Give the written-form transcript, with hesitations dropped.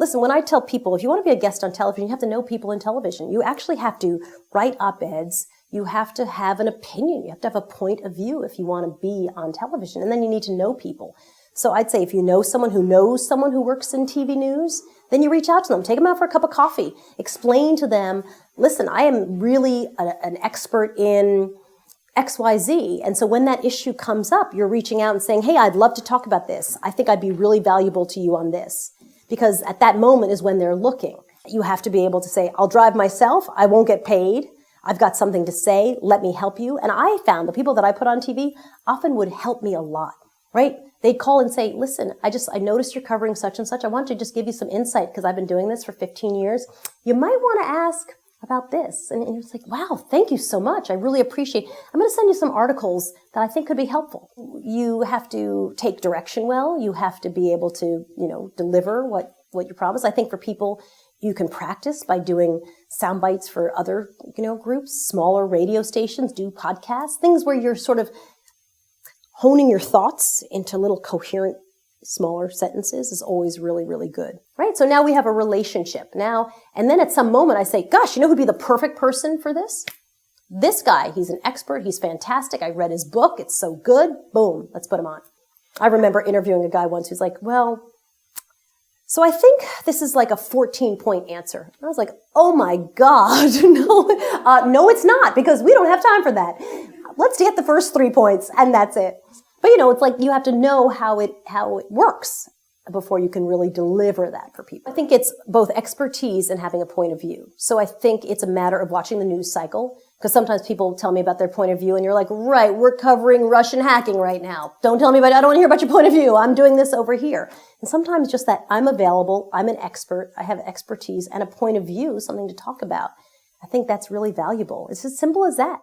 Listen, when I tell people, if you want to be a guest on television, you have to know people in television. You actually have to write op-eds. You have to have an opinion. You have to have a point of view if you want to be on television. And then you need to know people. So I'd say if you know someone who works in TV news, then you reach out to them. Take them out for a cup of coffee. Explain to them, listen, I am really an expert in XYZ. And so when that issue comes up, you're reaching out and saying, hey, I'd love to talk about this. I think I'd be really valuable to you on this. Because at that moment is when they're looking. You have to be able to say, I'll drive myself. I won't get paid. I've got something to say. Let me help you. And I found the people that I put on TV often would help me a lot, right? They'd call and say, listen, I noticed you're covering such and such. I want to just give you some insight because I've been doing this for 15 years. You might want to ask about this. And it's like, wow, thank you so much. I really appreciate it. I'm going to send you some articles that I think could be helpful. You have to take direction well. You have to be able to, deliver what you promise. I think for people, you can practice by doing sound bites for other, groups, smaller radio stations, do podcasts, things where you're sort of honing your thoughts into little coherent, smaller sentences is always really, really good, right? So now we have a relationship now, and then at some moment I say, gosh, who'd be the perfect person for this? This guy, he's an expert, he's fantastic, I read his book, it's so good, boom, let's put him on. I remember interviewing a guy once who's like, well, so I think this is like a 14-point answer. And I was like, oh my God, no, it's not, because we don't have time for that. Let's get the first 3 points, and that's it. But it's like you have to know how it works before you can really deliver that for people. I think it's both expertise and having a point of view. So I think it's a matter of watching the news cycle, because sometimes people tell me about their point of view, and you're like, right, we're covering Russian hacking right now. Don't tell me I don't want to hear about your point of view. I'm doing this over here. And sometimes just that I'm available, I'm an expert, I have expertise and a point of view, something to talk about. I think that's really valuable. It's as simple as that.